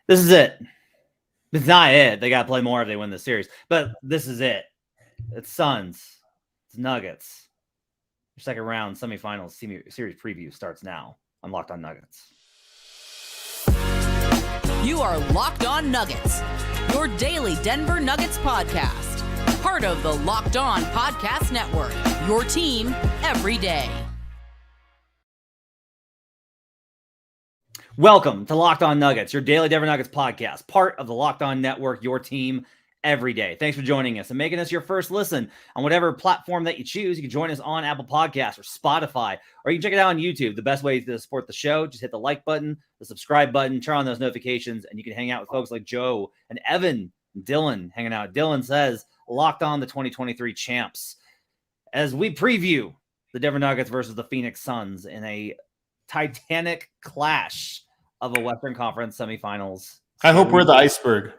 This is it. It's not it. They got to play more if they win the series. But this is it. It's Suns. It's Nuggets. Your second round semifinals series preview starts now. I'm Locked On Nuggets. You are Locked On Nuggets, your daily Denver Nuggets podcast. Part of the Locked On Podcast Network, your team every day. Welcome to Locked On Nuggets, your daily Denver Nuggets podcast, part of the Locked On Network, your team every day. Thanks for joining us and making us your first listen on whatever platform that you choose. You can join us on Apple Podcasts or Spotify, or you can check it out on YouTube. The best way to support the show, just hit the like button, the subscribe button, turn on those notifications, and you can hang out with folks like Joe and Evan and Dylan hanging out. Dylan says, Locked On the 2023 champs, as we preview the Denver Nuggets versus the Phoenix Suns in a titanic clash of a Western Conference semifinals. I hope we're the iceberg.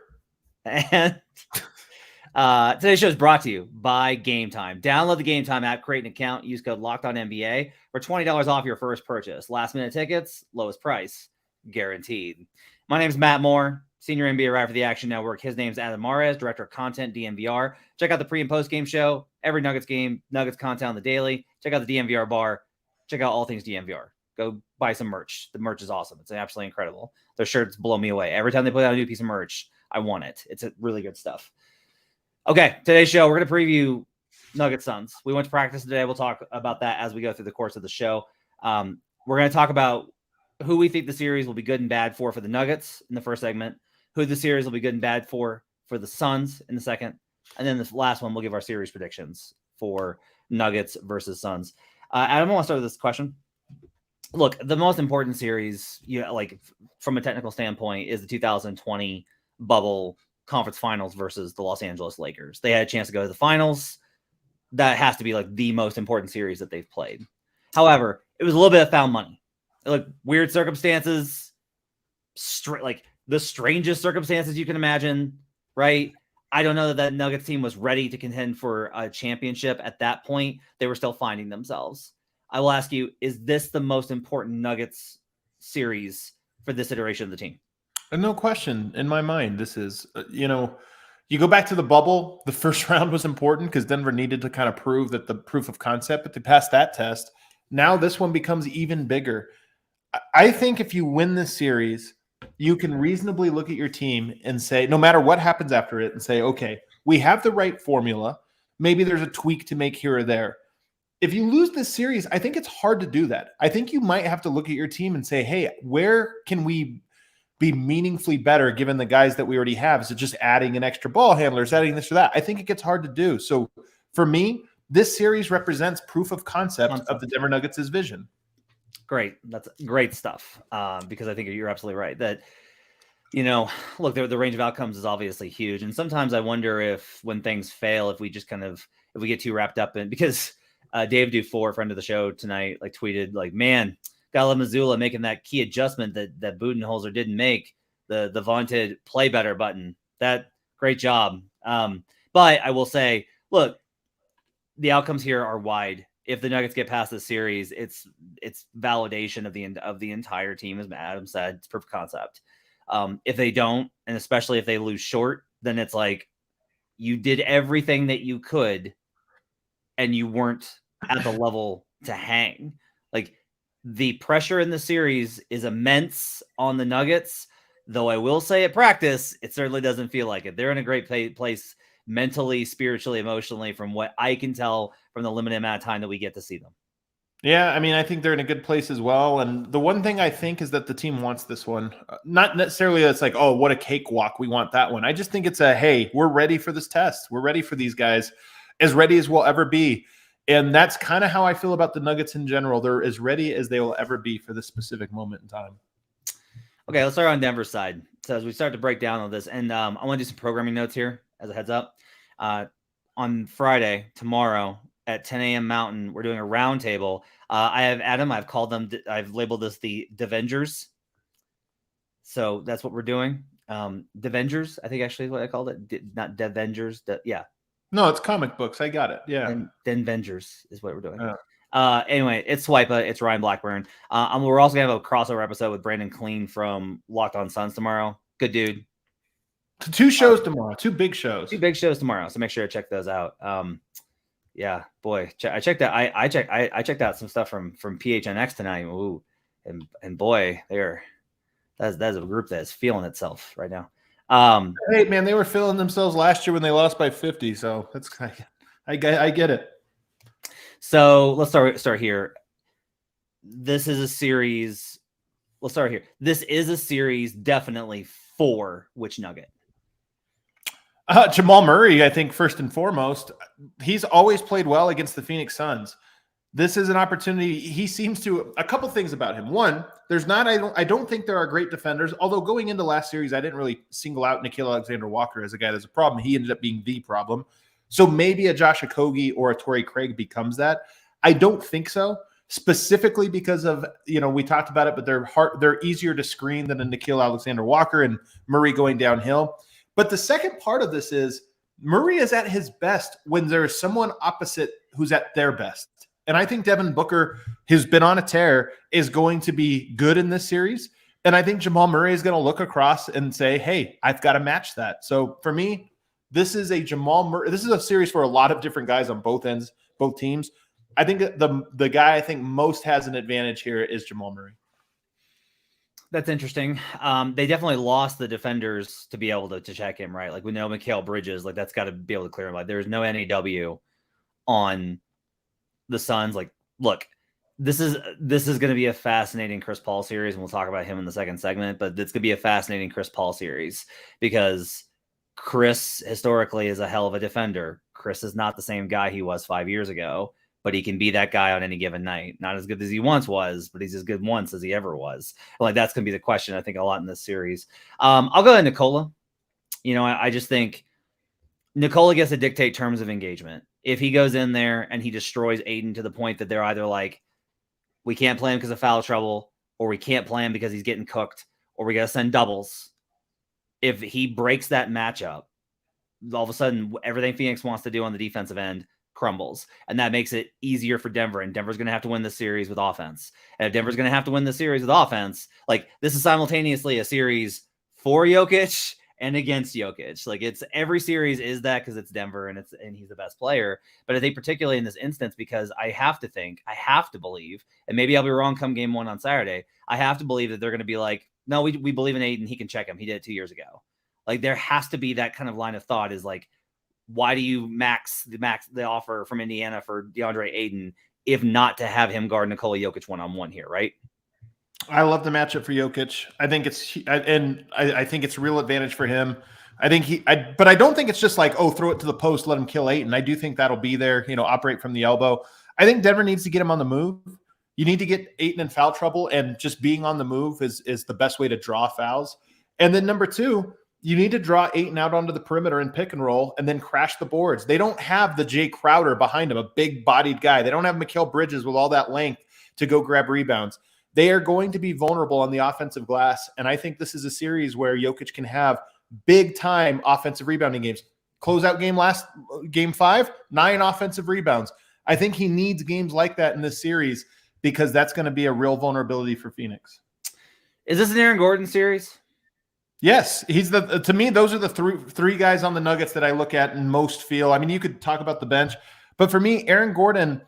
And today's show is brought to you by Game Time. Download the Game Time app, create an account, use code LOCKEDONNBA for $20 off your first purchase. Last minute tickets, lowest price, guaranteed. My name is Matt Moore, senior NBA writer for the Action Network. His name's Adam Mares, director of content, DNVR. Check out the pre and post game show, every Nuggets game, Nuggets content on the daily. Check out the DNVR bar. Check out all things DNVR. Go buy some merch. The merch is awesome. It's absolutely incredible. Their shirts blow me away. Every time they put out a new piece of merch, I want it. It's really good stuff. Okay, today's show, we're going to preview Nuggets Suns. We went to practice today. We'll talk about that as we go through the course of the show. We're going to talk about who we think the series will be good and bad for the Nuggets in the first segment, who the series will be good and bad for the Suns in the second, and then this last one, we'll give our series predictions for Nuggets versus Suns. Adam, I want to start with this question. Look, the most important series, like from a technical standpoint, is the 2020 bubble conference finals versus the Los Angeles Lakers. They had a chance to go to the finals. That has to be like the most important series that they've played. However, it was a little bit of found money. Like weird circumstances, like the strangest circumstances you can imagine, right? I don't know that Nuggets team was ready to contend for a championship at that point. They were still finding themselves. I will ask you, is this the most important Nuggets series for this iteration of the team? No question in my mind. This is, you go back to the bubble. The first round was important because Denver needed to kind of prove that the proof of concept, but they passed that test. Now this one becomes even bigger. I think if you win this series, you can reasonably look at your team and say, no matter what happens after it, and say, okay, we have the right formula. Maybe there's a tweak to make here or there. If you lose this series, I think it's hard to do that. I think you might have to look at your team and say, hey, where can we be meaningfully better given the guys that we already have? Is it just adding an extra ball handler? Is adding this or that? I think it gets hard to do. So for me, this series represents proof of concept of the Denver Nuggets' vision. Great. That's great stuff. Because I think you're absolutely right that, look, the range of outcomes is obviously huge. And sometimes I wonder if when things fail, if we just if we get too wrapped up in, because Dave Dufour, friend of the show tonight, tweeted man, gotta love Missoula making that key adjustment that Budenholzer didn't make, the vaunted play better button. That great job. But I will say, look, the outcomes here are wide. If the Nuggets get past this series, it's validation of the entire team, as Adam said. It's proof of concept. If they don't, and especially if they lose short, then it's like you did everything that you could, and you weren't at the level to hang. The pressure in the series is immense on the Nuggets, though I will say at practice, it certainly doesn't feel like it. They're in a great place mentally, spiritually, emotionally, from what I can tell from the limited amount of time that we get to see them. Yeah, I think they're in a good place as well. And the one thing I think is that the team wants this one. Not necessarily it's like, oh, what a cakewalk. We want that one. I just think it's hey, we're ready for this test. We're ready for these guys, as ready as we'll ever be. And that's kind of how I feel about the Nuggets in general. They're as ready as they will ever be for this specific moment in time. Okay, let's start on Denver's side. So as we start to break down all this, and I want to do some programming notes here as a heads up. On Friday, tomorrow at 10 a.m. Mountain, we're doing a roundtable. I have Adam. I've called them. I've labeled this the Devengers. So that's what we're doing. Devengers, I think actually is what I called it. Not Devengers. Yeah. No, it's comic books. I got it. Yeah. And then Vengers is what we're doing. Anyway, it's Swipa. It's Ryan Blackburn. We're also going to have a crossover episode with Brandon Clean from Locked On Suns tomorrow. Good dude. 2 shows tomorrow. 2 big shows. 2 big shows tomorrow. So make sure to check those out. Yeah, boy, I checked out. I checked out some stuff from PHNX tonight. Ooh, and boy, that's a group that's feeling itself right now. Hey man, they were feeling themselves last year when they lost by 50. So that's I get it. So let's start here. This is a series. We'll start here. This is a series definitely for which Nugget? Jamal Murray, I think first and foremost, he's always played well against the Phoenix Suns. This is an opportunity. He seems to a couple things about him. One, I don't think there are great defenders. Although going into last series, I didn't really single out Nickeil Alexander-Walker as a guy that's a problem. He ended up being the problem. So maybe a Josh Okogie or a Torrey Craig becomes that. I don't think so. Specifically because of, we talked about it, but they're easier to screen than a Nickeil Alexander-Walker and Murray going downhill. But the second part of this is Murray is at his best when there is someone opposite who's at their best. And I think Devin Booker, who's been on a tear, is going to be good in this series. And I think Jamal Murray is going to look across and say, hey, I've got to match that. So for me, this is a Jamal Murray. This is a series for a lot of different guys on both ends, both teams. I think the guy I think most has an advantage here is Jamal Murray. That's interesting. They definitely lost the defenders to be able to check him, right? Like we know Mikal Bridges, like that's got to be able to clear him. Like there's no NAW on the Suns. Like, look, this is going to be a fascinating Chris Paul series, and we'll talk about him in the second segment. But it's going to be a fascinating Chris Paul series because Chris historically is a hell of a defender. Chris is not the same guy he was 5 years ago, but he can be that guy on any given night. Not as good as he once was, but he's as good once as he ever was. Like that's going to be the question, I think, a lot in this series. I'll go ahead, Nikola. I just think Nikola gets to dictate terms of engagement. If he goes in there and he destroys Aiden to the point that they're either like, we can't play him because of foul trouble, or we can't play him because he's getting cooked, or we got to send doubles. If he breaks that matchup, all of a sudden, everything Phoenix wants to do on the defensive end crumbles, and that makes it easier for Denver, and Denver's going to have to win this series with offense. And if Denver's going to have to win this series with offense, like this is simultaneously a series for Jokic and against Jokic. Like it's every series is that because it's Denver and he's the best player. But I think particularly in this instance, because I have to believe, and maybe I'll be wrong come game 1 on Saturday, I have to believe that they're going to be like, no, we believe in Aiden. He can check him. He did it 2 years ago. Like there has to be that kind of line of thought is like, why do you max the offer from Indiana for DeAndre Aiden if not to have him guard Nikola Jokic one-on-one here, right? I love the matchup for Jokic. I think I think it's a real advantage for him. But I don't think it's just like, oh, throw it to the post, let him kill Aiden. I do think that'll be there, operate from the elbow. I think Denver needs to get him on the move. You need to get Aiden in foul trouble, and just being on the move is the best way to draw fouls. And then number 2, you need to draw Aiden out onto the perimeter and pick and roll and then crash the boards. They don't have the Jay Crowder behind him, a big-bodied guy. They don't have Mikal Bridges with all that length to go grab rebounds. They are going to be vulnerable on the offensive glass, and I think this is a series where Jokic can have big-time offensive rebounding games. Closeout game game 5, 9 offensive rebounds. I think he needs games like that in this series because that's going to be a real vulnerability for Phoenix. Is this an Aaron Gordon series? Yes, he's to me, those are the three guys on the Nuggets that I look at and most feel. I mean, you could talk about the bench, but for me, Aaron Gordon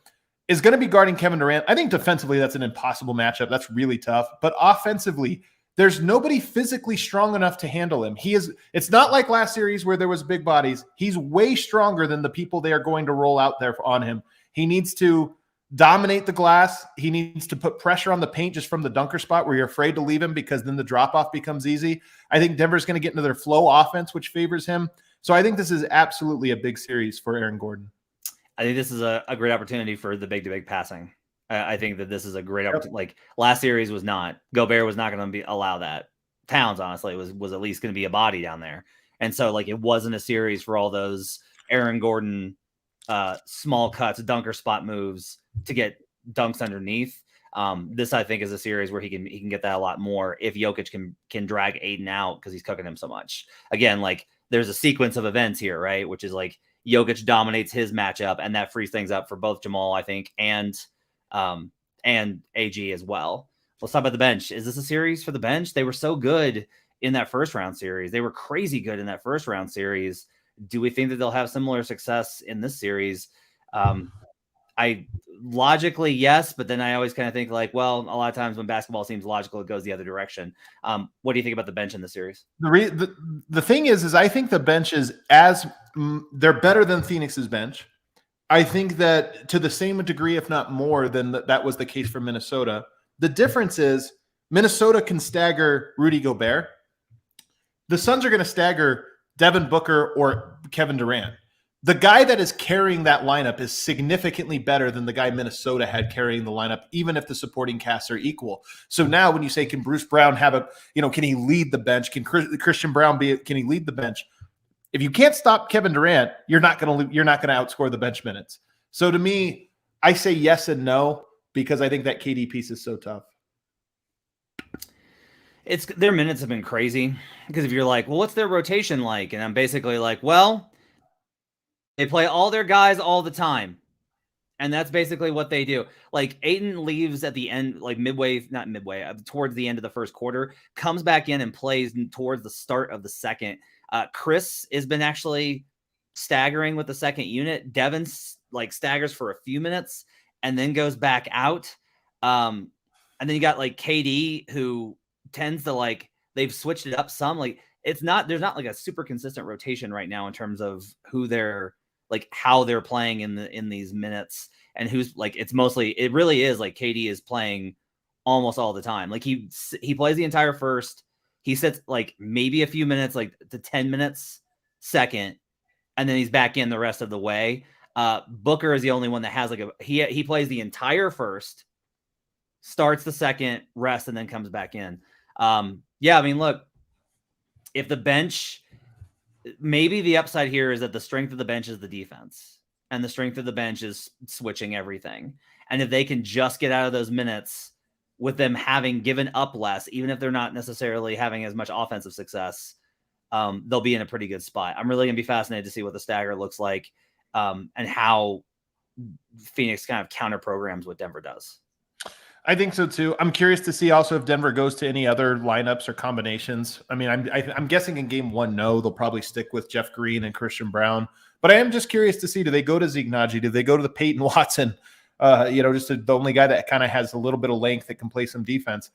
is going to be guarding Kevin Durant. I think defensively, that's an impossible matchup. That's really tough. But offensively, there's nobody physically strong enough to handle him. It's not like last series where there was big bodies. He's way stronger than the people they are going to roll out there on him. He needs to dominate the glass. He needs to put pressure on the paint just from the dunker spot where you're afraid to leave him because then the drop-off becomes easy. I think Denver's going to get into their flow offense, which favors him. So I think this is absolutely a big series for Aaron Gordon. I think this is a great opportunity for the big-to-big passing. I think that this is a great opportunity. Like last series was not. Gobert was not going to allow that. Towns, honestly, was at least going to be a body down there. And so like it wasn't a series for all those Aaron Gordon small cuts, dunker spot moves to get dunks underneath. This I think is a series where he can get that a lot more if Jokic can drag Aiden out because he's cooking him so much. Again, like there's a sequence of events here, right? Which is like Jokic dominates his matchup, and that frees things up for both Jamal, I think, and AG as well. Let's talk about the bench. Is this a series for the bench? They were so good in that first round series. They were crazy good in that first round series. Do we think that they'll have similar success in this series? I logically, yes, but then I always kind of think like, well, a lot of times when basketball seems logical, it goes the other direction. What do you think about the bench in the series? The thing is I think the bench is they're better than Phoenix's bench. I think that to the same degree, if not more, than that was the case for Minnesota. The difference is Minnesota can stagger Rudy Gobert. The Suns are going to stagger Devin Booker or Kevin Durant. The guy that is carrying that lineup is significantly better than the guy Minnesota had carrying the lineup, even if the supporting casts are equal. So now when you say, can Bruce Brown can he lead the bench? Can Christian Brown can he lead the bench? If you can't stop Kevin Durant, you're not going to outscore the bench minutes. So to me, I say yes and no, because I think that KD piece is so tough. Their minutes have been crazy, because if you're like, well, what's their rotation like? And I'm basically like, well, they play all their guys all the time. And that's basically what they do. Like Ayton leaves at the end, like towards the end of the first quarter, comes back in and plays towards the start of the second. Chris has been actually staggering with the second unit. Devin like staggers for a few minutes and then goes back out. And then you got like KD, who tends to like, they've switched it up some. Like there's not like a super consistent rotation right now in terms of who they're like, how they're playing in these minutes, and who's like, it really is like KD is playing almost all the time. Like he plays the entire first. He sits like maybe a few minutes, like to 10 minutes second, and then he's back in the rest of the way. Booker is the only one that has like he plays the entire first, starts the second, rests, and then comes back in. Yeah, I mean, look, if the bench, maybe the upside here is that the strength of the bench is the defense, and the strength of the bench is switching everything. And if they can just get out of those minutes with them having given up less, even if they're not necessarily having as much offensive success, they'll be in a pretty good spot. I'm really going to be fascinated to see what the stagger looks like, and how Phoenix kind of counter programs what Denver does. I think so too. I'm curious to see also if Denver goes to any other lineups or combinations. I mean, I'm guessing in game one, no, they'll probably stick with Jeff Green and Christian Brown. But I am just curious to see, do they go to Zeke Naji? Do they go to the Peyton Watson? Just the only guy that kind of has a little bit of length that can play some defense.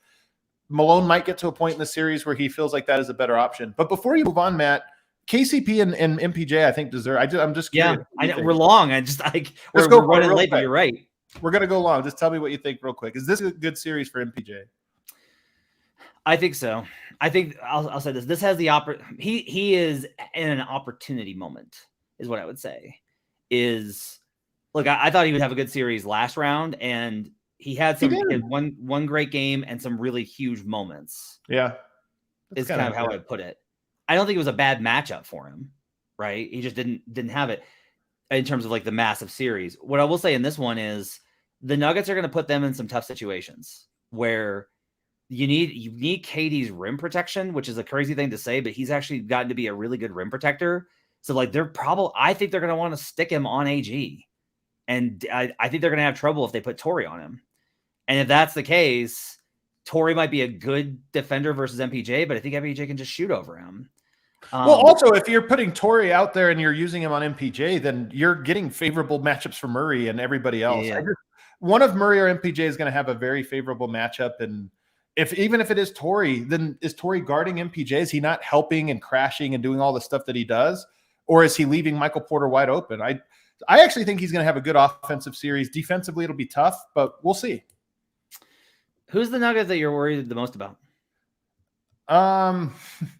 Malone might get to a point in the series where he feels like that is a better option. But before you move on, Matt, KCP and MPJ, I think deserve. I'm just curious. Yeah, I know we're long. We're running late, but you're right. We're gonna go long. Just tell me what you think real quick. Is this a good series for MPJ? I think so. I think I'll say this. This has the he is in an opportunity moment, is what I would say. Look, I thought he would have a good series last round, and he had one great game and some really huge moments. Yeah, is kind of how I put it. I don't think it was a bad matchup for him, right? He just didn't have it in terms of like the massive series. What I will say in this one is the Nuggets are going to put them in some tough situations where you need KD's rim protection, which is a crazy thing to say, but he's actually gotten to be a really good rim protector. So like I think they're going to want to stick him on AG. And I think they're going to have trouble if they put Torrey on him. And if that's the case, Torrey might be a good defender versus MPJ, but I think MPJ can just shoot over him. Well, also, if you're putting Torrey out there and you're using him on MPJ, then you're getting favorable matchups for Murray and everybody else. Yeah. One of Murray or MPJ is going to have a very favorable matchup. And even if it is Torrey, then is Torrey guarding MPJ? Is he not helping and crashing and doing all the stuff that he does? Or is he leaving Michael Porter wide open? I actually think he's going to have a good offensive series. Defensively, it'll be tough, but we'll see. Who's the Nuggets that you're worried the most about?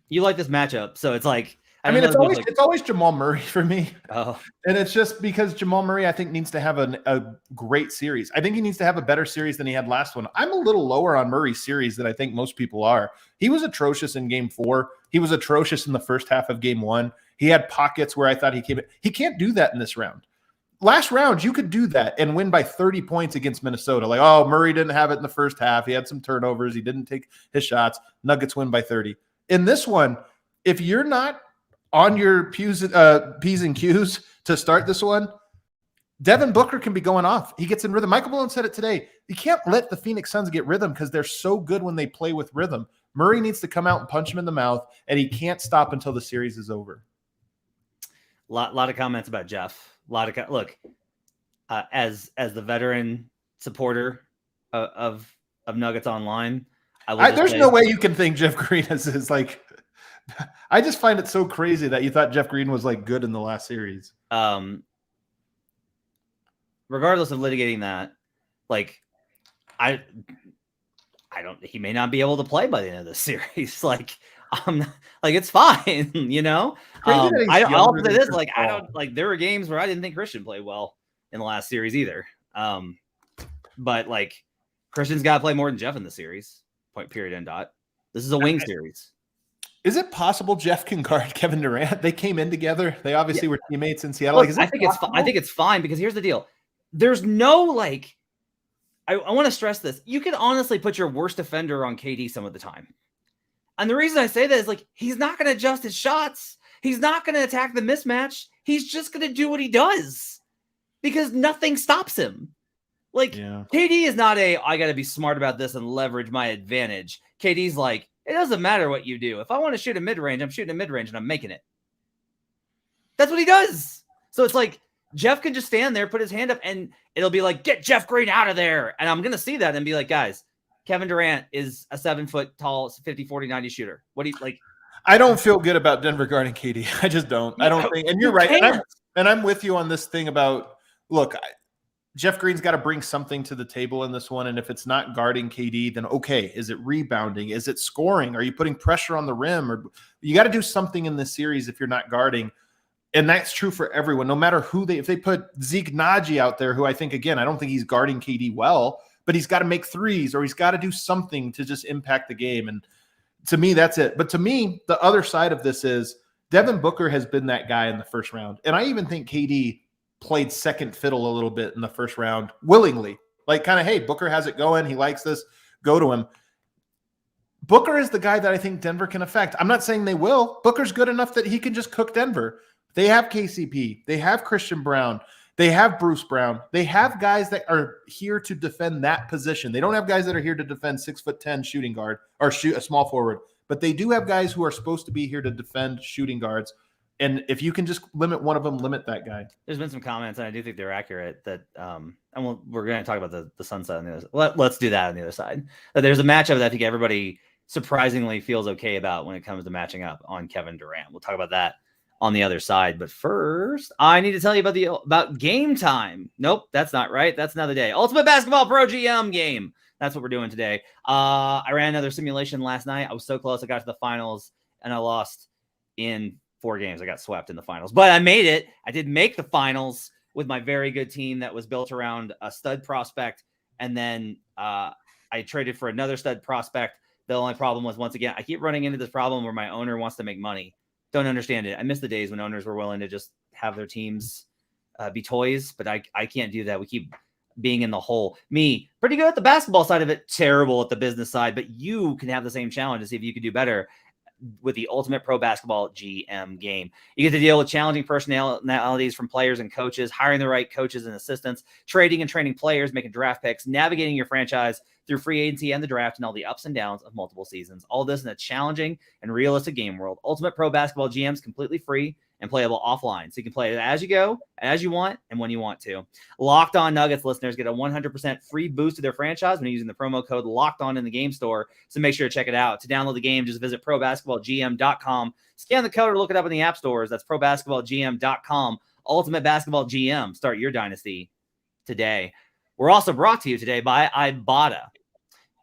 You like this matchup, so it's like it's always Jamal Murray for me. Oh, and it's just because Jamal Murray, I think, needs to have a great series. I think he needs to have a better series than he had last one. I'm a little lower on Murray's series than I think most people are. He was atrocious in game 4. He was atrocious in the first half of game 1. He had pockets where I thought he can't do that in this round. Last round, you could do that and win by 30 points against Minnesota. Like, oh, Murray didn't have it in the first half. He had some turnovers. He didn't take his shots. Nuggets win by 30. In this one, if you're not on your P's and Q's to start this one, Devin Booker can be going off. He gets in rhythm. Michael Malone said it today. You can't let the Phoenix Suns get rhythm because they're so good when they play with rhythm. Murray needs to come out and punch him in the mouth, and he can't stop until the series is over. Lot of comments about Jeff. Look, as the veteran supporter of Nuggets Online, there's no way you can think Jeff Green is like. I just find it so crazy that you thought Jeff Green was like good in the last series. Regardless of litigating that, like I don't. He may not be able to play by the end of this series. Like it's fine, you know. I'll say this: like I don't like. There were games where I didn't think Christian played well in the last series either. But like Christian's got to play more than Jeff in the series. Point. Period. End. Dot. This is a wing series. Is it possible Jeff can guard Kevin Durant? They came in together. They obviously were teammates in Seattle. Look, I think it's fine because here's the deal. There's no like. I want to stress this. You can honestly put your worst defender on KD some of the time. And the reason I say that is like, he's not going to adjust his shots. He's not going to attack the mismatch. He's just going to do what he does because nothing stops him. Like KD is not I got to be smart about this and leverage my advantage. KD's like, it doesn't matter what you do. If I want to shoot a mid-range, I'm shooting a mid-range and I'm making it. That's what he does. So it's like, Jeff can just stand there, put his hand up, and it'll be like, get Jeff Green out of there. And I'm going to see that and be like, guys, Kevin Durant is a 7 foot tall, 50, 40, 90 shooter. What do you like? I don't feel good about Denver guarding KD. I just don't. I don't think, and you're right. And I'm with you on this thing about, look, Jeff Green's got to bring something to the table in this one. And if it's not guarding KD, then okay. Is it rebounding? Is it scoring? Are you putting pressure on the rim? Or you got to do something in this series if you're not guarding. And that's true for everyone, no matter who if they put Zeke Naji out there, who I think, again, I don't think he's guarding KD well, but he's got to make threes or he's got to do something to just impact the game. And to me, that's it. But to me, the other side of this is Devin Booker has been that guy in the first round. And I even think KD played second fiddle a little bit in the first round willingly. Like kind of, hey, Booker has it going. He likes this. Go to him. Booker is the guy that I think Denver can affect. I'm not saying they will. Booker's good enough that he can just cook Denver. They have KCP. They have Christian Brown. They have Bruce Brown. They have guys that are here to defend that position. They don't have guys that are here to defend 6'10" shooting guard or shoot a small forward, but they do have guys who are supposed to be here to defend shooting guards. And if you can just limit one of them, limit that guy. There's been some comments, and I do think they're accurate, that we're going to talk about the sunset on the other side. Let's do that on the other side. There's a matchup that I think everybody surprisingly feels okay about when it comes to matching up on Kevin Durant. We'll talk about that on the other side. But first, I need to tell you about Game Time. Nope, that's not right. That's another day. Ultimate Basketball Pro GM game. That's what we're doing today. I ran another simulation last night. I was so close. I got to the finals, and I lost in 4 games. I got swept in the finals, but I made it. I did make the finals with my very good team that was built around a stud prospect. And then I traded for another stud prospect. The only problem was, once again, I keep running into this problem where my owner wants to make money. Don't understand it. I miss the days when owners were willing to just have their teams be toys, but I can't do that. We keep being in the hole. Me, pretty good at the basketball side of it, terrible at the business side, but you can have the same challenge to see if you can do better with the Ultimate Pro Basketball GM game. You get to deal with challenging personalities from players and coaches, hiring the right coaches and assistants, trading and training players, making draft picks, navigating your franchise through free agency and the draft, and all the ups and downs of multiple seasons. All this in a challenging and realistic game world. Ultimate Pro Basketball GM is completely free and playable offline, so you can play it as you go, as you want, and when you want to. Locked On Nuggets listeners get a 100% free boost to their franchise when using the promo code Locked On in the game store, so make sure to check it out. To download the game, just visit probasketballgm.com, scan the code, or look it up in the app stores. That's probasketballgm.com. Ultimate Basketball GM. Start your dynasty today. We're also brought to you today by Ibotta.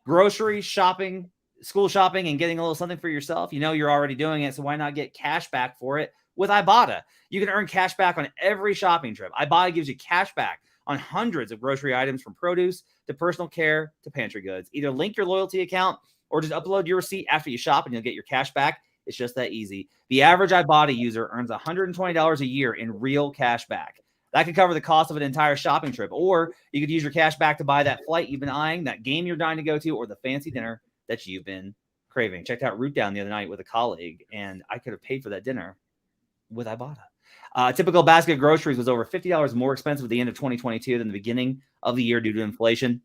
Grocery shopping, school shopping, and getting a little something for yourself. You know you're already doing it, so why not get cash back for it with Ibotta? You can earn cash back on every shopping trip. Ibotta gives you cash back on hundreds of grocery items, from produce to personal care to pantry goods. Either link your loyalty account or just upload your receipt after you shop and you'll get your cash back. It's just that easy. The average Ibotta user earns $120 a year in real cash back. That could cover the cost of an entire shopping trip, or you could use your cash back to buy that flight you've been eyeing, that game you're dying to go to, or the fancy dinner that you've been craving. Checked out Root Down the other night with a colleague, and I could have paid for that dinner with Ibotta. Typical basket of groceries was over $50 more expensive at the end of 2022 than the beginning of the year due to inflation.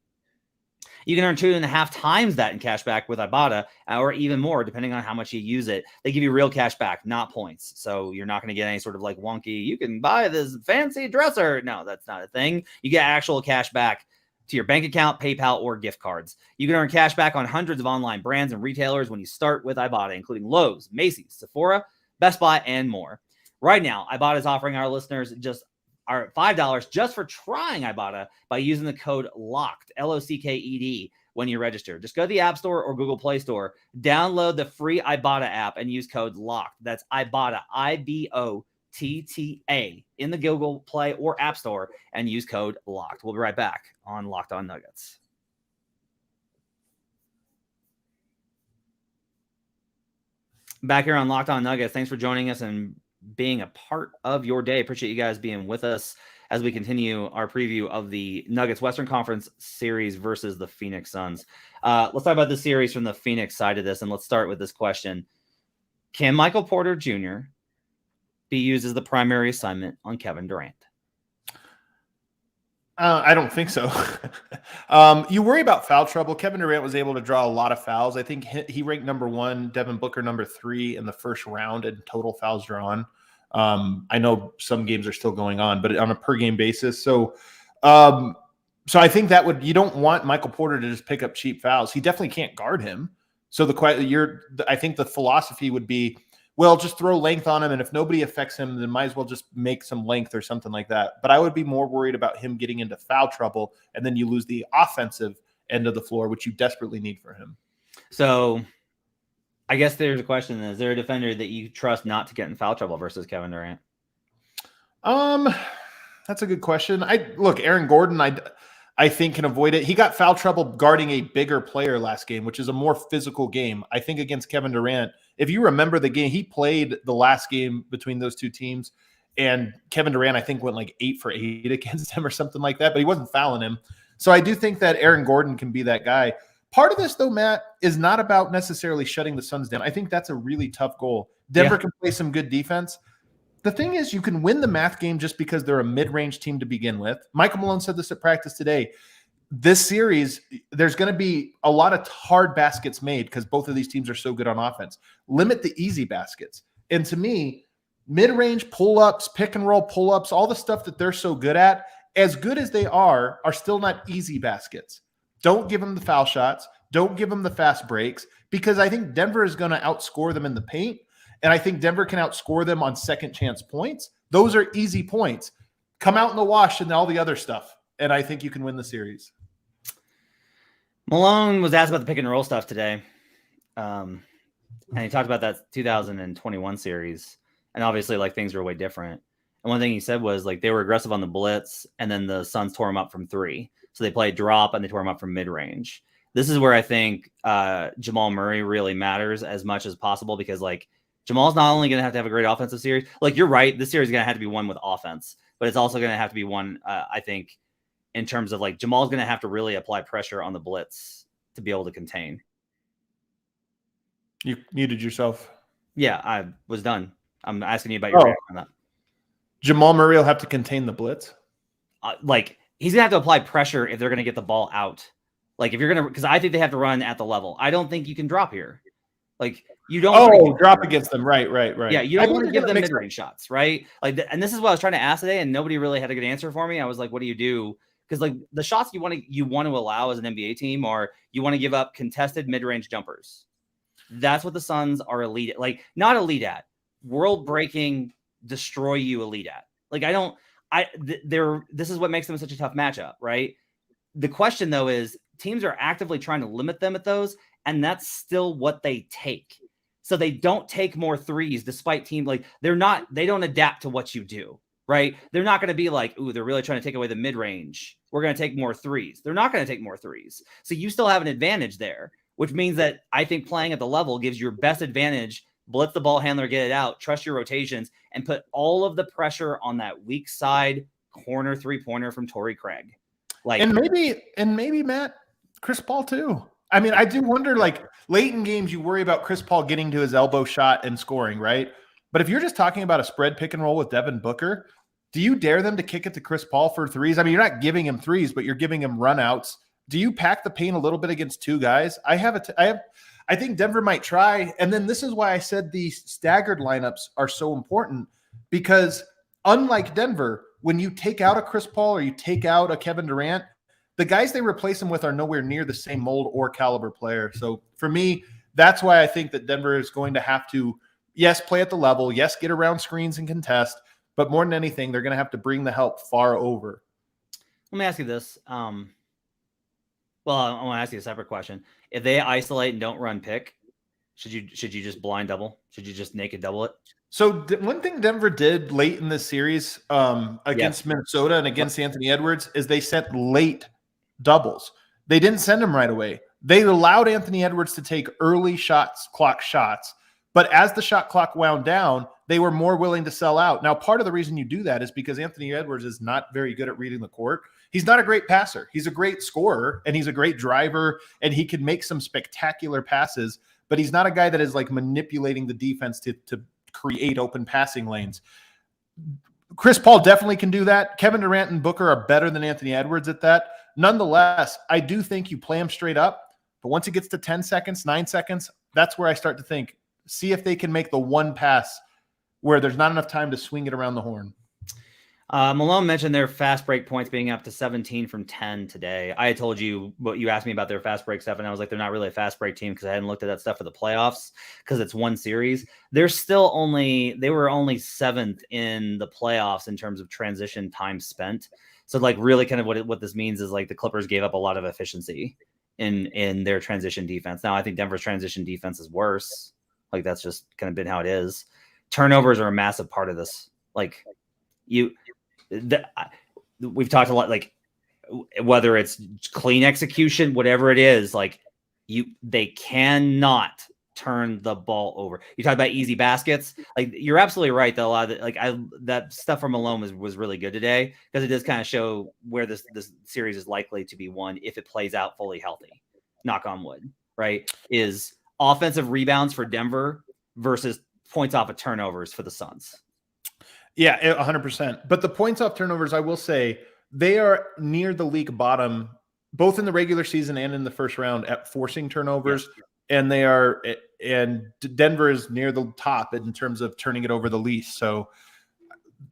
You can earn 2.5 times that in cash back with Ibotta, or even more, depending on how much you use it. They give you real cash back, not points. So you're not going to get any sort of like wonky, you can buy this fancy dresser. No, that's not a thing. You get actual cash back to your bank account, PayPal, or gift cards. You can earn cash back on hundreds of online brands and retailers when you start with Ibotta, including Lowe's, Macy's, Sephora, Best Buy, and more. Right now, Ibotta is offering our listeners just our $5 just for trying Ibotta by using the code LOCKED, LOCKED, when you register. Just go to the App Store or Google Play Store, download the free Ibotta app, and use code LOCKED. That's Ibotta, IBOTTA, in the Google Play or App Store, and use code LOCKED. We'll be right back on Locked On Nuggets. Back here on Locked On Nuggets. Thanks for joining us and being a part of your day. Appreciate you guys being with us as we continue our preview of the Nuggets Western Conference series versus the Phoenix Suns. Let's talk about the series from the Phoenix side of this, and let's start with this question. Can Michael Porter Jr. be used as the primary assignment on Kevin Durant? I don't think so. You worry about foul trouble. Kevin Durant was able to draw a lot of fouls. I think he ranked number 1, Devin Booker number 3 in the first round in total fouls drawn. I know some games are still going on, but on a per game basis. So I think that you don't want Michael Porter to just pick up cheap fouls. He definitely can't guard him. So I think the philosophy would be, well, just throw length on him, and if nobody affects him, then might as well just make some length or something like that. But I would be more worried about him getting into foul trouble, and then you lose the offensive end of the floor, which you desperately need for him. So I guess there's a question. Is there a defender that you trust not to get in foul trouble versus Kevin Durant? That's a good question. Aaron Gordon, I think can avoid it. He got foul trouble guarding a bigger player last game, which is a more physical game. I think against Kevin Durant, if you remember the game, he played the last game between those two teams, and Kevin Durant, I think, went like 8 for 8 against him or something like that, but he wasn't fouling him. So I do think that Aaron Gordon can be that guy. Part of this, though, Matt, is not about necessarily shutting the Suns down. I think that's a really tough goal. Denver can play some good defense. The thing is, you can win the math game just because they're a mid-range team to begin with. Michael Malone said this at practice today. This series, there's going to be a lot of hard baskets made because both of these teams are so good on offense. Limit the easy baskets. And to me, mid-range pull-ups, pick-and-roll pull-ups, all the stuff that they're so good at, as good as they are still not easy baskets. Don't give them the foul shots. Don't give them the fast breaks, because I think Denver is going to outscore them in the paint, and I think Denver can outscore them on second-chance points. Those are easy points. Come out in the wash and all the other stuff, and I think you can win the series. Malone was asked about the pick and roll stuff today. And he talked about that 2021 series. And obviously, like, things were way different. And one thing he said was, like, they were aggressive on the blitz, and then the Suns tore him up from 3. So they played drop, and they tore him up from mid-range. This is where I think Jamal Murray really matters as much as possible, because, like, Jamal's not only going to have a great offensive series. Like, you're right, this series is going to have to be won with offense. But it's also going to have to be won, I think, in terms of, like, Jamal's going to have to really apply pressure on the blitz to be able to contain. You muted yourself. Yeah, I was done. I'm asking you about your reaction on that. Jamal Murray will have to contain the blitz? Like, he's going to have to apply pressure if they're going to get the ball out. Like, if you're going to – because I think they have to run at the level. I don't think you can drop here. Like, you don't drop against them. Right. Yeah, you don't want to give them mid-range shots, right? Like, and this is what I was trying to ask today, and nobody really had a good answer for me. I was like, what do you do? Because, like, the shots you want to allow as an NBA team are you want to give up contested mid-range jumpers. That's what the Suns are elite at. Like, not elite at. World-breaking, destroy you elite at. Like, this is what makes them such a tough matchup, right? The question, though, is teams are actively trying to limit them at those, and that's still what they take. So they don't take more threes despite teams like they don't adapt to what you do, right? They're not going to be like, ooh, they're really trying to take away the mid-range. We're going to take more threes. They're not going to take more threes. So you still have an advantage there, which means that I think playing at the level gives your best advantage. Blitz the ball handler, get it out, trust your rotations, and put all of the pressure on that weak side corner 3-pointer from Torrey Craig. Like, and maybe Matt, Chris Paul too. I mean, I do wonder, like, late in games, you worry about Chris Paul getting to his elbow shot and scoring, right? But if you're just talking about a spread pick and roll with Devin Booker, do you dare them to kick it to Chris Paul for threes? I mean, you're not giving him threes, but you're giving him runouts do you pack the paint a little bit against two guys? I think Denver might try. And then this is why I said these staggered lineups are so important, because unlike Denver, when you take out a Chris Paul or you take out a Kevin Durant, the guys they replace them with are nowhere near the same mold or caliber player. So for me, that's why I think that Denver is going to have to, yes, play at the level, yes, get around screens and contest, but more than anything, they're going to have to bring the help far over. Let me ask you this. Well, I want to ask you a separate question. If they isolate and don't run pick, should you just blind double? Should you just naked double it? So one thing Denver did late in this series against Minnesota and against Anthony Edwards is they sent late doubles. They didn't send them right away. They allowed Anthony Edwards to take early clock shots. But as the shot clock wound down, they were more willing to sell out. Now, part of the reason you do that is because Anthony Edwards is not very good at reading the court. He's not a great passer. He's a great scorer, and he's a great driver, and he can make some spectacular passes, but he's not a guy that is like manipulating the defense to create open passing lanes. Chris Paul definitely can do that. Kevin Durant and Booker are better than Anthony Edwards at that. Nonetheless, I do think you play him straight up, but once it gets to 10 seconds, 9 seconds, that's where I start to think, see if they can make the one pass where there's not enough time to swing it around the horn. Malone mentioned their fast break points being up to 17 from 10 today. I had told you what you asked me about their fast break stuff, and I was like, they're not really a fast break team because I hadn't looked at that stuff for the playoffs because it's one series. They were only seventh in the playoffs in terms of transition time spent. So like really kind of what this means is like the Clippers gave up a lot of efficiency in their transition defense. Now I think Denver's transition defense is worse. Like that's just kind of been how it is. Turnovers are a massive part of this. Like we've talked a lot, like whether it's clean execution, whatever it is, like they cannot turn the ball over. You talk about easy baskets. Like you're absolutely right that a lot of that stuff from Malone was really good today because it does kind of show where this series is likely to be won if it plays out fully healthy. Knock on wood, right? Is offensive rebounds for Denver versus points off of turnovers for the Suns. Yeah, 100%. But the points off turnovers, I will say, they are near the league bottom, both in the regular season and in the first round at forcing turnovers. Yes. And Denver is near the top in terms of turning it over the least. So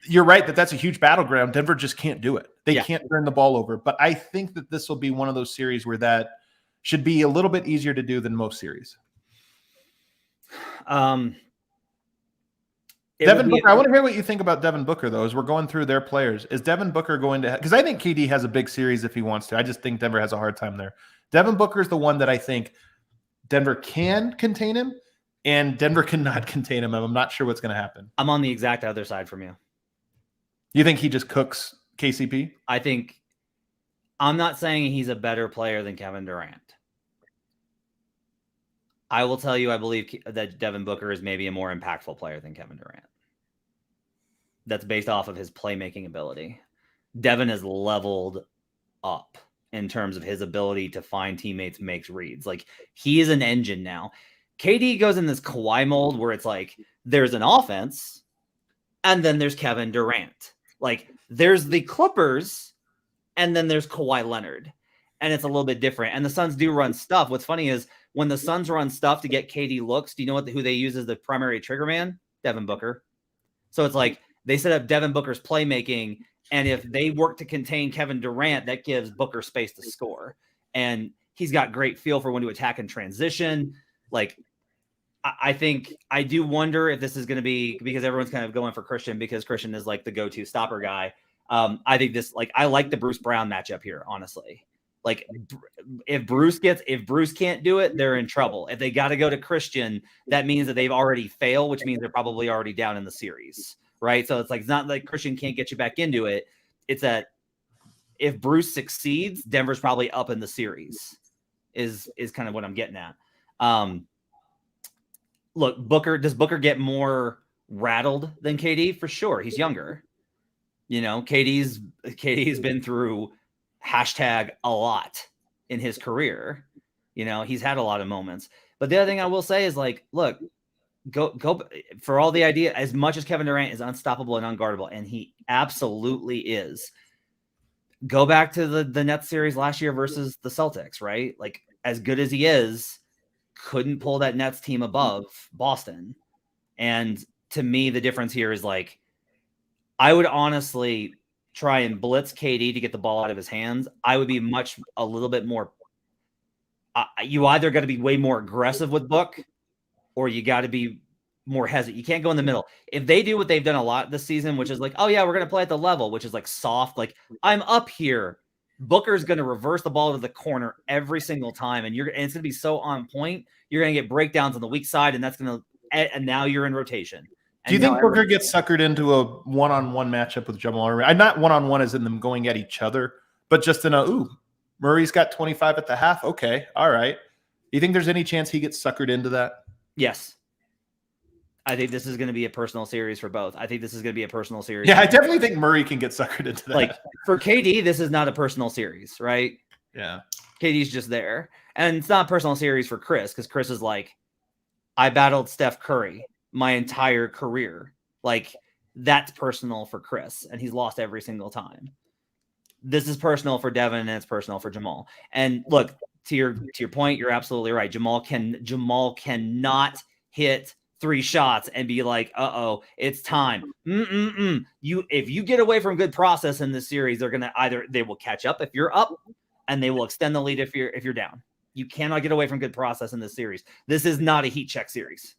you're right that's a huge battleground. Denver just can't do it. They can't turn the ball over. But I think that this will be one of those series where that should be a little bit easier to do than most series. Devin Booker, I want to hear what you think about Devin Booker, though, as we're going through their players. Is Devin Booker going to – because I think KD has a big series if he wants to. I just think Denver has a hard time there. Devin Booker is the one that I think Denver can contain him, and Denver cannot contain him. I'm not sure what's going to happen. I'm on the exact other side from you. You think he just cooks KCP? I think – I'm not saying he's a better player than Kevin Durant. I will tell you, I believe that Devin Booker is maybe a more impactful player than Kevin Durant. That's based off of his playmaking ability. Devin has leveled up in terms of his ability to find teammates, makes reads. Like he is an engine now. KD goes in this Kawhi mold where it's like there's an offense and then there's Kevin Durant. Like there's the Clippers and then there's Kawhi Leonard. And it's a little bit different. And the Suns do run stuff. What's funny is when the Suns run stuff to get KD looks, do you know who they use as the primary trigger man? Devin Booker. So it's like they set up Devin Booker's playmaking, and if they work to contain Kevin Durant, that gives Booker space to score. And he's got great feel for when to attack and transition. Like, I think I do wonder if this is going to be because everyone's kind of going for Christian because Christian is like the go-to stopper guy. I think I like the Bruce Brown matchup here, honestly. Like if Bruce can't do it, they're in trouble. If they got to go to Christian, that means that they've already failed, which means they're probably already down in the series, right? So it's like, it's not like Christian can't get you back into it. It's that if Bruce succeeds, Denver's probably up in the series is kind of what I'm getting at. Look, does Booker get rattled than KD? For sure. He's younger. You know, KD's been through #a lot in his career. You know, he's had a lot of moments. But the other thing I will say is like, look, go for all the idea, as much as Kevin Durant is unstoppable and unguardable, and he absolutely is. go back to the Nets series last year versus the Celtics, right? Like, as good as he is, couldn't pull that Nets team above Boston. And to me, the difference here is like, I would honestly try and blitz KD to get the ball out of his hands. I would be a little bit more. You either got to be way more aggressive with Book, or you got to be more hesitant. You can't go in the middle. If they do what they've done a lot this season, which is like, oh yeah, we're going to play at the level, which is like soft, like I'm up here. Booker's going to reverse the ball to the corner every single time, and it's going to be so on point. You're going to get breakdowns on the weak side, and and now you're in rotation. Do you think Booker gets suckered into a one-on-one matchup with Jamal Murray? Not one-on-one as in them going at each other, but just in Murray's got 25 at the half. Okay, all right. You think there's any chance he gets suckered into that? Yes. I think this is going to be a personal series for both. I think this is going to be a personal series. Yeah, I definitely think Murray can get suckered into that. Like, for KD, this is not a personal series, right? Yeah. KD's just there. And it's not a personal series for Chris, because Chris is like, I battled Steph Curry my entire career. Like, that's personal for Chris, and he's lost every single time. This is personal for Devin, and it's personal for Jamal. And look, to your point, you're absolutely right. Jamal cannot hit 3 shots and be like, uh-oh, it's time. If you get away from good process in this series, they will catch up if you're up, and they will extend the lead if you're down. You cannot get away from good process in this series. This is not a heat check series.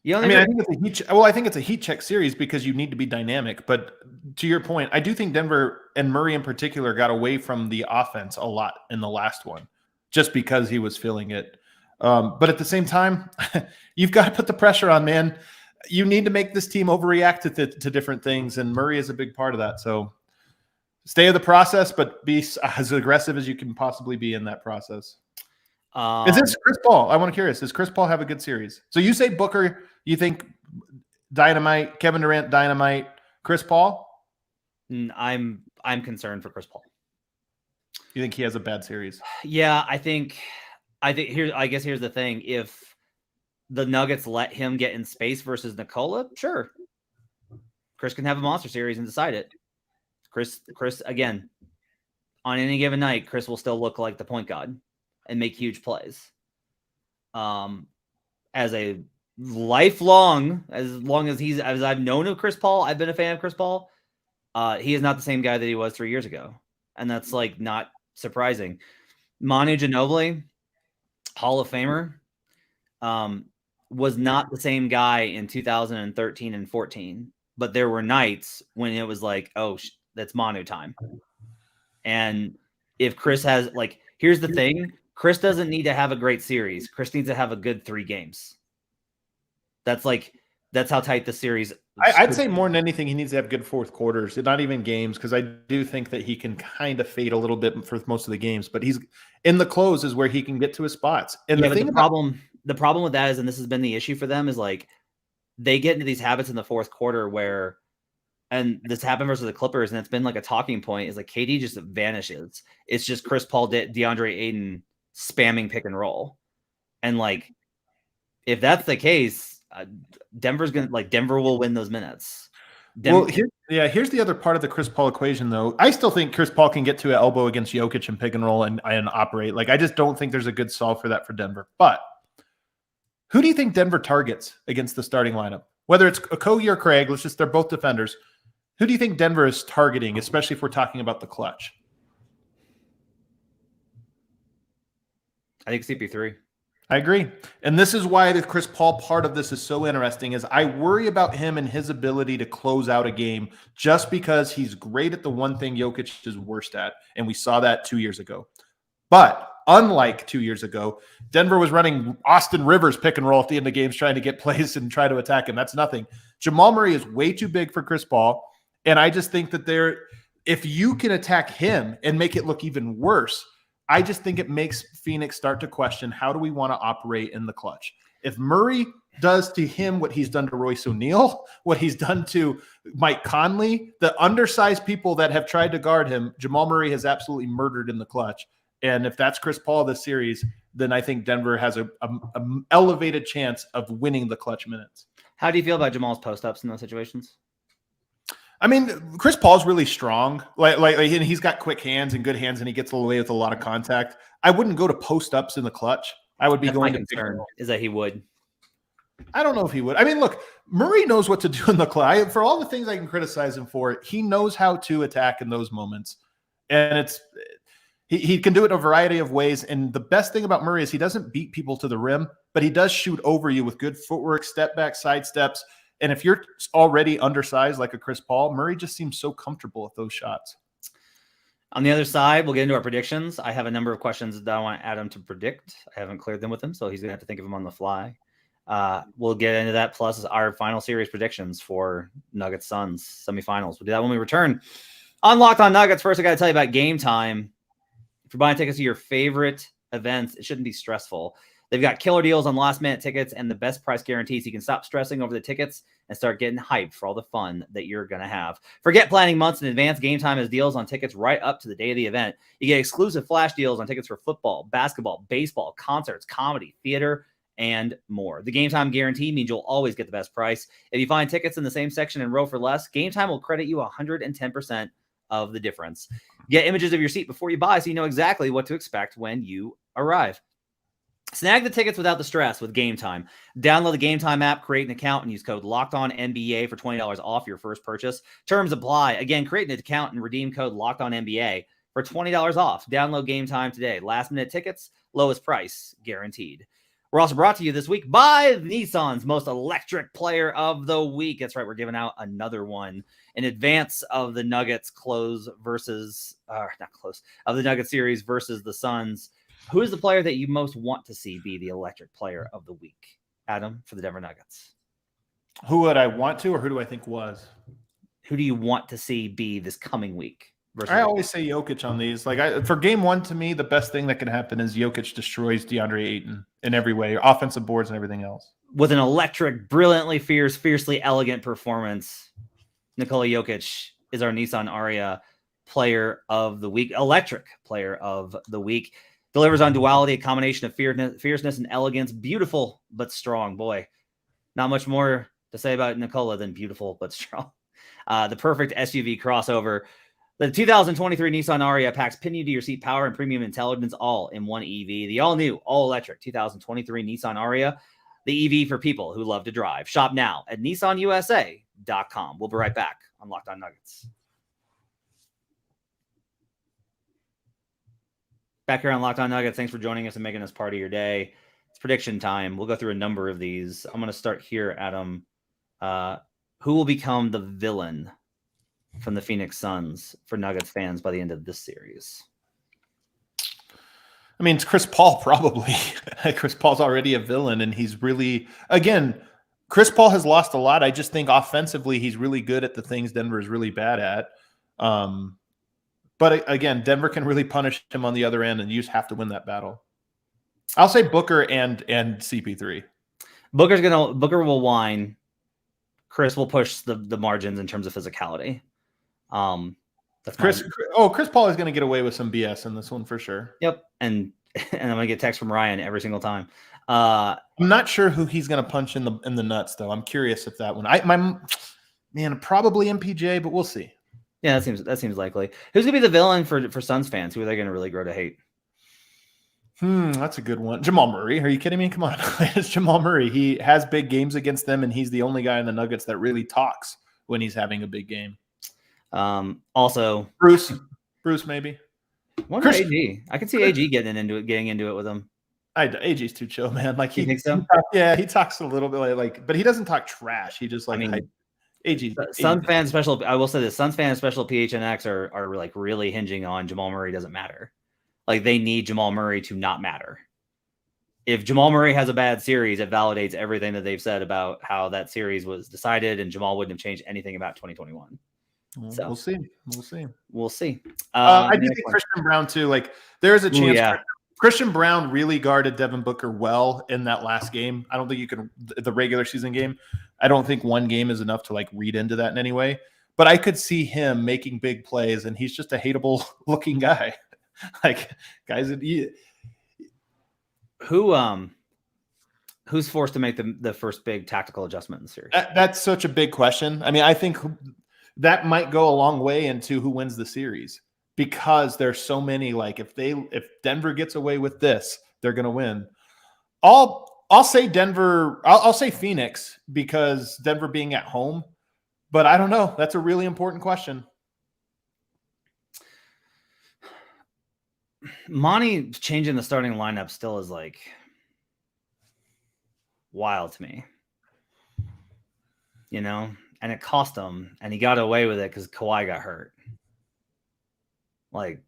I think it's a heat check series because you need to be dynamic. But to your point, I do think Denver and Murray in particular got away from the offense a lot in the last one, just because he was feeling it. But at the same time, you've got to put the pressure on, man. You need to make this team overreact to different things, and Murray is a big part of that. So stay in the process, but be as aggressive as you can possibly be in that process. Is this Chris Paul? I want to curious. Does Chris Paul have a good series? So you say Booker, you think dynamite, Kevin Durant, dynamite, Chris Paul? I'm concerned for Chris Paul. You think he has a bad series? Yeah, I guess here's the thing. If the Nuggets let him get in space versus Nikola, sure. Chris can have a monster series and decide it. Chris, again, on any given night, Chris will still look like the point guard and make huge plays. As a lifelong, as long as I've known of Chris Paul, I've been a fan of Chris Paul. He is not the same guy that he was 3 years ago. And that's like not surprising. Manu Ginobili, Hall of Famer, was not the same guy in 2013 and 14, but there were nights when it was like, oh, that's Manu time. And if Chris has, like, here's the thing, Chris doesn't need to have a great series. Chris needs to have a good 3 games. That's how tight the series. I'd say more than anything, he needs to have good fourth quarters, not even games, because I do think that he can kind of fade a little bit for most of the games, but he's in the close is where he can get to his spots. And the problem with that is, and this has been the issue for them, is like they get into these habits in the fourth quarter where, and this happened versus the Clippers, and it's been like a talking point, is like KD just vanishes. It's just Chris Paul, DeAndre Ayton spamming pick and roll. And like, if that's the case, Denver will win those minutes. Here's the other part of the Chris Paul equation, though. I still think Chris Paul can get to an elbow against Jokic and pick and roll and operate. Like, I just don't think there's a good solve for that for Denver. But who do you think Denver targets against the starting lineup? Whether it's Okogie or Craig, they're both defenders. Who do you think Denver is targeting, especially if we're talking about the clutch? I think CP3. I agree. And this is why the Chris Paul part of this is so interesting, is I worry about him and his ability to close out a game just because he's great at the one thing Jokic is worst at. And we saw that 2 years ago. But unlike 2 years ago, Denver was running Austin Rivers pick and roll at the end of games trying to get plays and try to attack him. That's nothing. Jamal Murray is way too big for Chris Paul. And I just think that if you can attack him and make it look even worse, I just think it makes Phoenix start to question, how do we want to operate in the clutch? If Murray does to him what he's done to Royce O'Neal, what he's done to Mike Conley, the undersized people that have tried to guard him, Jamal Murray has absolutely murdered in the clutch. And if that's Chris Paul this series, then I think Denver has a elevated chance of winning the clutch minutes. How do you feel about Jamal's post-ups in those situations? I mean, Chris Paul's really strong. Like he's got quick hands and good hands, and he gets away with a lot of contact. I wouldn't go to post ups in the clutch. I would be That's going my to concern is that he would. I don't know if he would. I mean, look, Murray knows what to do in the clutch. For all the things I can criticize him for, he knows how to attack in those moments, and he can do it in a variety of ways. And the best thing about Murray is he doesn't beat people to the rim, but he does shoot over you with good footwork, step back, side steps. And if you're already undersized like a Chris Paul, Murray just seems so comfortable with those shots. On the other side, we'll get into our predictions. I have a number of questions that I want Adam to predict. I haven't cleared them with him, so he's going to have to think of them on the fly. We'll get into that, plus our final series predictions for Nuggets Suns semifinals. We'll do that when we return on Locked On Nuggets. First, I got to tell you about Game Time. If you're buying tickets to your favorite events, it shouldn't be stressful. They've got killer deals on last-minute tickets and the best price guarantees. You can stop stressing over the tickets and start getting hyped for all the fun that you're going to have. Forget planning months in advance. Game Time has deals on tickets right up to the day of the event. You get exclusive flash deals on tickets for football, basketball, baseball, concerts, comedy, theater, and more. The Game Time guarantee means you'll always get the best price. If you find tickets in the same section and row for less, Game Time will credit you 110% of the difference. Get images of your seat before you buy so you know exactly what to expect when you arrive. Snag the tickets without the stress with Game Time. Download the Game Time app, create an account, and use code LOCKEDONNBA for $20 off your first purchase. Terms apply. Again, create an account and redeem code LOCKEDONNBA for $20 off. Download Game Time today. Last-minute tickets, lowest price guaranteed. We're also brought to you this week by Nissan's most electric player of the week. That's right, we're giving out another one in advance of the Nuggets of the Nuggets series versus the Suns. Who is the player that you most want to see be the electric player of the week, Adam, for the Denver Nuggets? Who would I want to, or who do I think was? Who do you want to see be this coming week? I always say Jokic on these. For game one, to me, the best thing that can happen is Jokic destroys DeAndre Ayton in every way, offensive boards and everything else. With an electric, brilliantly fierce, fiercely elegant performance, Nikola Jokic is our Nissan Aria player of the week, electric player of the week. Delivers on duality, a combination of fierceness and elegance. Beautiful but strong. Boy, not much more to say about Nikola than beautiful but strong. The perfect SUV crossover. The 2023 Nissan Aria packs pin-you-to-your-seat power and premium intelligence all in one EV. The all-new, all-electric 2023 Nissan Aria, the EV for people who love to drive. Shop now at nissanusa.com. We'll be right back on Locked On Nuggets. Back here on Locked On Nuggets, thanks for joining us and making us part of your day. It's prediction time. We'll go through a number of these. I'm going to start here, Adam. Who will become the villain from the Phoenix Suns for Nuggets fans by the end of this series? I mean, it's Chris Paul, probably. Chris Paul's already a villain, and he's really, again, Chris Paul has lost a lot. I just think offensively he's really good at the things Denver is really bad at. But again, Denver can really punish him on the other end, and you just have to win that battle. I'll say Booker and CP3. Booker will whine. Chris will push the margins in terms of physicality. That's Chris Paul is going to get away with some BS in this one for sure. Yep, and I'm going to get text from Ryan every single time. I'm not sure who he's going to punch in the nuts though. I'm curious if that one. Probably MPJ, but we'll see. Yeah, that seems likely. Who's gonna be the villain for Suns fans? Who are they gonna really grow to hate? That's a good one. Jamal Murray. Are you kidding me? Come on. It's Jamal Murray. He has big games against them, and he's the only guy in the Nuggets that really talks when he's having a big game. Also Bruce maybe. One AG. I can see AG getting into it with him. AG's too chill, man. Like you think so? He talks a little bit but he doesn't talk trash. He just AG. Suns fan special. I will say this: Suns fan special PHNX are like really hinging on Jamal Murray doesn't matter. Like they need Jamal Murray to not matter. If Jamal Murray has a bad series, it validates everything that they've said about how that series was decided, and Jamal wouldn't have changed anything about 2021. So we'll see. I do think Christian Brown too. Like there is a chance. Yeah. Christian Brown really guarded Devin Booker well in that last game. I don't think you can the regular season game. I don't think one game is enough to like read into that in any way. But I could see him making big plays, and he's just a hateable looking guy. Like guys, who's forced to make the first big tactical adjustment in the series? That's such a big question. I mean, I think that might go a long way into who wins the series, because there's so many, like, if Denver gets away with this, they're going to win. I'll say Denver. I'll say Phoenix, because Denver being at home, but I don't know. That's a really important question. Monty changing the starting lineup still is like wild to me, and it cost him, and he got away with it because Kawhi got hurt. Like,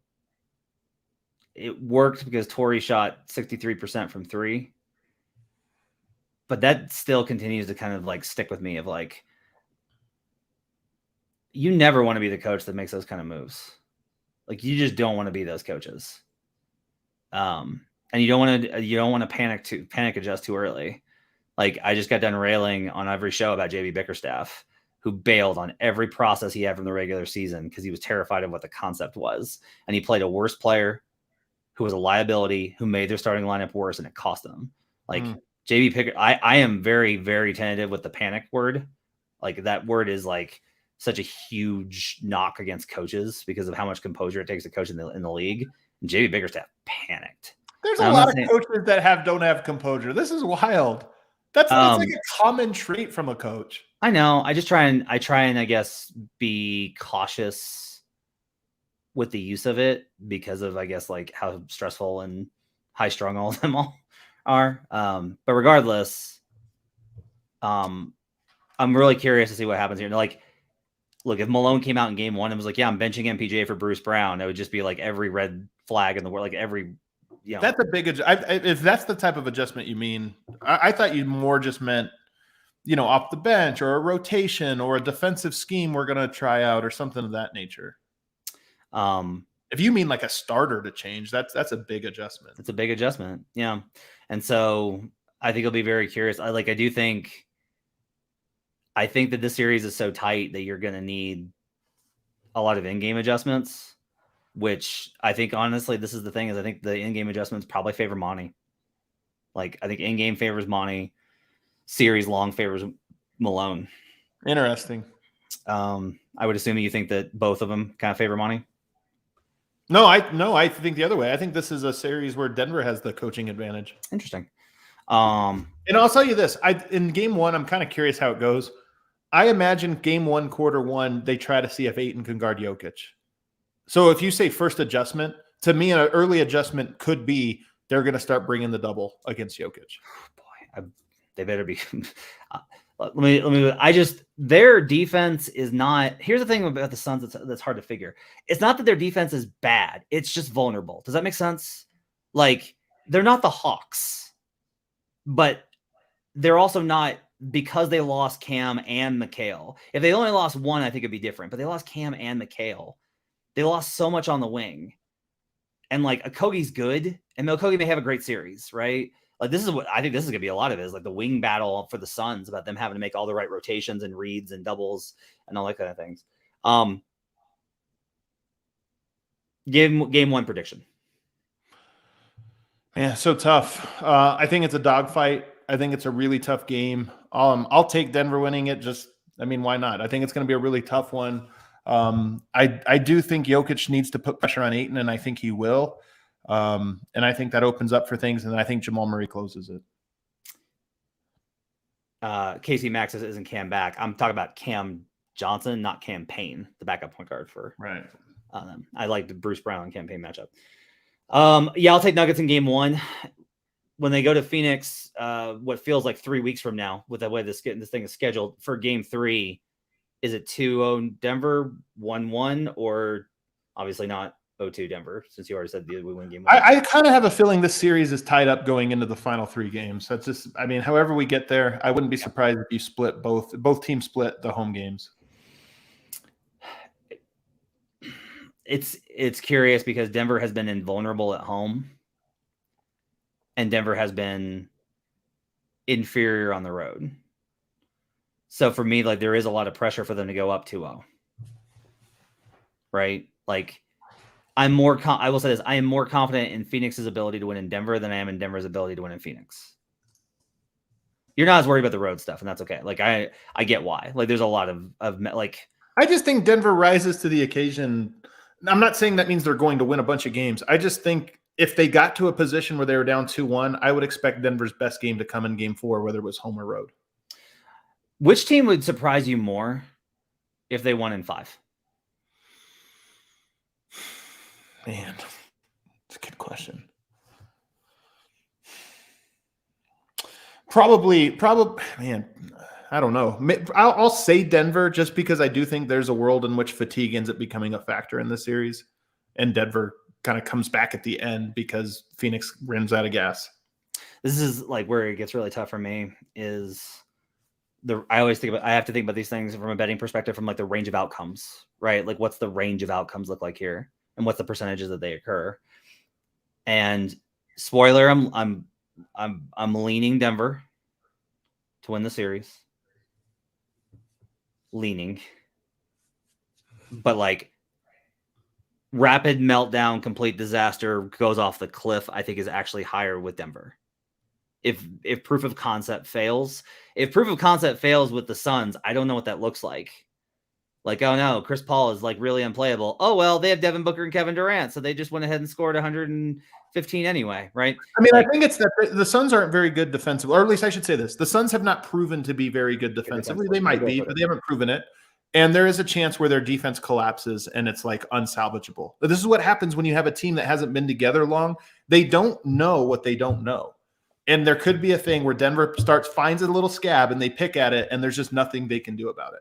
it worked because Torrey shot 63% from three, but that still continues to kind of like stick with me of like, you never want to be the coach that makes those kind of moves. Like, you just don't want to be those coaches. And you don't want to panic adjust too early. Like, I just got done railing on every show about JB Bickerstaff, who bailed on every process he had from the regular season because he was terrified of what the concept was. And he played a worse player who was a liability, who made their starting lineup worse, and it cost them. Like, JB Pickett, I am very, very tentative with the panic word. Like, that word is like such a huge knock against coaches because of how much composure it takes to coach in the league. And JB Bickerstaff panicked. There's a lot of coaches that don't have composure. This is wild. That's like a common trait from a coach. I know. I try and I guess be cautious with the use of it because of, I guess, like how stressful and high strung all of them all are. But regardless, I'm really curious to see what happens here. Like, look, if Malone came out in game one and was like, yeah, I'm benching MPJ for Bruce Brown, it would just be like every red flag in the world, like every, That's a big if that's the type of adjustment you mean. I thought you more just meant, off the bench or a rotation or a defensive scheme we're going to try out or something of that nature. If you mean like a starter to change, that's a big adjustment. It's a big adjustment. Yeah. And so I think I'll be very curious. I think that this series is so tight that you're going to need a lot of in-game adjustments, which I think, honestly, this is the thing, is I think the in-game adjustments probably favor Monty. Like, I think in-game favors Monty, series long favors Malone. Interesting. I would assume that you think that both of them kind of favor Monty. No, I think the other way. I think this is a series where Denver has the coaching advantage. Interesting. And I'll tell you this, in game one, I'm kind of curious how it goes. I imagine game one, quarter one, they try to see if Ayton can guard Jokic. So if you say first adjustment, to me, an early adjustment could be they're going to start bringing the double against Jokic. Boy, they better be. Their defense is not. Here's the thing about the Suns that's hard to figure. It's not that their defense is bad. It's just vulnerable. Does that make sense? Like, they're not the Hawks, but they're also not, because they lost Cam and McHale. If they only lost one, I think it'd be different. But they lost Cam and McHale. They lost so much on the wing. And like, Okogie's good, and Okogie may have a great series, right? Like, this is what I think this is going to be a lot of, is like the wing battle for the Suns, about them having to make all the right rotations and reads and doubles and all that kind of things. Game one prediction. Yeah, so tough. I think it's a dogfight. I think it's a really tough game. I'll take Denver winning it. Why not? I think it's going to be a really tough one. I do think Jokic needs to put pressure on Ayton, and I think he will. And I think that opens up for things, and I think Jamal Murray closes it. Casey Max isn't Cam back. I'm talking about Cam Johnson, not Cam Payne, the backup point guard for. Right. I like the Bruce Brown Cam Payne matchup. I'll take Nuggets in game one. When they go to Phoenix, what feels like 3 weeks from now, with the way this thing is scheduled, for game three, is it 2-0 Denver, 1-1, or obviously not 0-2 Denver, since you already said we win game one? I kind of have a feeling this series is tied up going into the final 3 games. That's just, however we get there, I wouldn't be surprised if you split both teams split the home games. It's curious because Denver has been invulnerable at home, and Denver has been inferior on the road. So for me, like, there is a lot of pressure for them to go up 2-0. Right? Like, I will say this, I am more confident in Phoenix's ability to win in Denver than I am in Denver's ability to win in Phoenix. You're not as worried about the road stuff, and that's okay. Like, I get why. Like, there's a lot of like, I just think Denver rises to the occasion. I'm not saying that means they're going to win a bunch of games. I just think if they got to a position where they were down 2-1, I would expect Denver's best game to come in game 4, whether it was home or road. Which team would surprise you more if they won in 5? Man, it's a good question. Probably, man, I don't know. I'll say Denver just because I do think there's a world in which fatigue ends up becoming a factor in the series, and Denver kind of comes back at the end because Phoenix runs out of gas. This is like where it gets really tough for me is I have to think about these things from a betting perspective, from like the range of outcomes, right? Like what's the range of outcomes look like here, and what's the percentages that they occur? And spoiler, I'm leaning Denver to win the series. Leaning. But like rapid meltdown, complete disaster, goes off the cliff, I think is actually higher with Denver. If proof of concept fails, with the Suns, I don't know what that looks like. Like, oh no, Chris Paul is like really unplayable. Oh well, they have Devin Booker and Kevin Durant, so they just went ahead and scored 115 anyway, right? I mean, I think it's that the Suns aren't very good defensively, or at least I should say this: the Suns have not proven to be very good defensively. They might be, but they haven't proven it. And there is a chance where their defense collapses and it's like unsalvageable. But this is what happens when you have a team that hasn't been together long. They don't know what they don't know. And there could be a thing where Denver finds a little scab and they pick at it and there's just nothing they can do about it.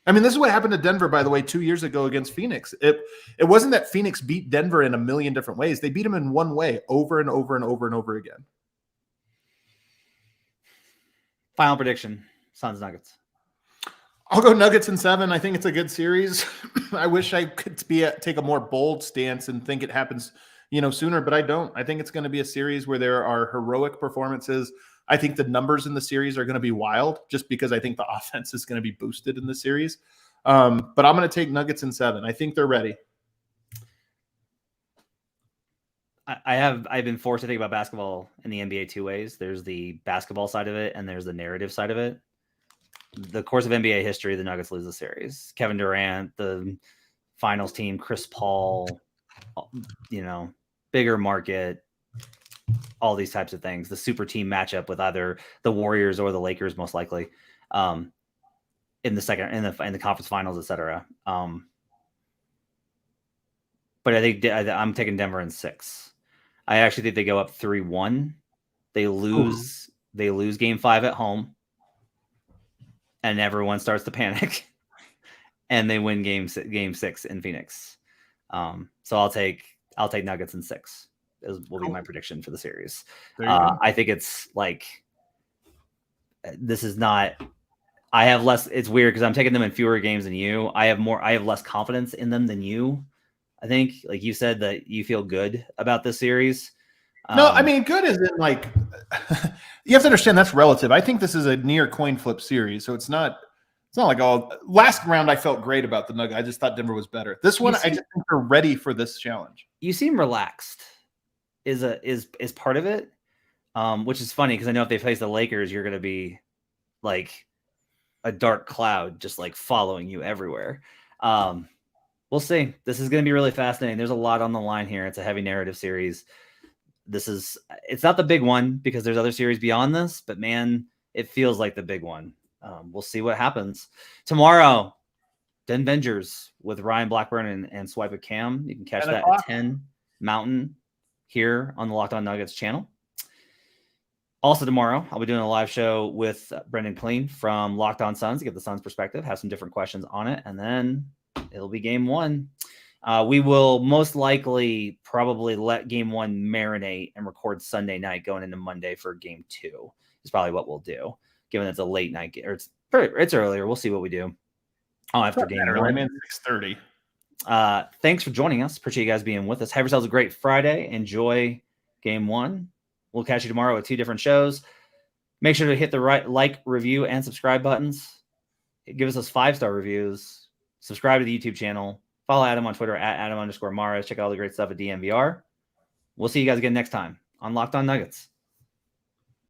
I mean, this is what happened to Denver, by the way, 2 years ago against Phoenix. It wasn't that Phoenix beat Denver in a million different ways. They beat them in one way over and over and over and over again. Final prediction, Suns Nuggets. I'll go Nuggets in 7. I think it's a good series. I wish I could take a more bold stance and think it happens, sooner, but I don't. I think it's going to be a series where there are heroic performances. I think the numbers in the series are going to be wild just because I think the offense is going to be boosted in the series. But I'm going to take Nuggets in 7. I think they're ready. I've been forced to think about basketball in the NBA 2 ways. There's the basketball side of it and there's the narrative side of it. The course of NBA history, the Nuggets lose the series. Kevin Durant, the finals team, Chris Paul, bigger market, all these types of things. The super team matchup with either the Warriors or the Lakers, most likely, in the conference finals, etc. But I think I'm taking Denver in 6. I actually think they go up 3-1. They lose. They lose Game 5 at home, and everyone starts to panic, and they win Game 6 in Phoenix. So I'll take Nuggets in 6. Will be my prediction for the series. I think it's like this is not. I have less. It's weird because I'm taking them in fewer games than you. I have less confidence in them than you. I think, like you said, that you feel good about this series. No, I mean, good is in like you have to understand that's relative. I think this is a near coin flip series, so it's not like all last round. I felt great about the Nuggets. I just thought Denver was better. This one, I just think they're ready for this challenge. You seem relaxed. Is part of it, which is funny because I know if they face the Lakers, you're going to be like a dark cloud just like following you everywhere. We'll see. This is going to be really fascinating. There's a lot on the line here. It's a heavy narrative series. It's not the big one because there's other series beyond this, but man, it feels like the big one. We'll see what happens tomorrow. Denvengers with Ryan Blackburn and Swipe of Cam. You can catch that at 10 Mountain here on the Locked On Nuggets channel. Also tomorrow, I'll be doing a live show with Brendan Clean from Locked On Suns to get the Suns perspective, have some different questions on it, and then it'll be Game 1. We will most likely probably let Game 1 marinate and record Sunday night going into Monday for Game 2 is probably what we'll do, given it's a late night game, or it's earlier. We'll see what we do. After Game 1. I mean, 6:30. Thanks for joining us. Appreciate you guys being with us. Have yourselves a great Friday. Enjoy Game 1. We'll catch you tomorrow with 2 different shows. Make sure to hit the right like, review, and subscribe buttons. Give us those 5-star reviews. Subscribe to the YouTube channel. Follow Adam on Twitter @Adam_Maras. Check out all the great stuff at DNVR. We'll see you guys again next time on Locked On Nuggets.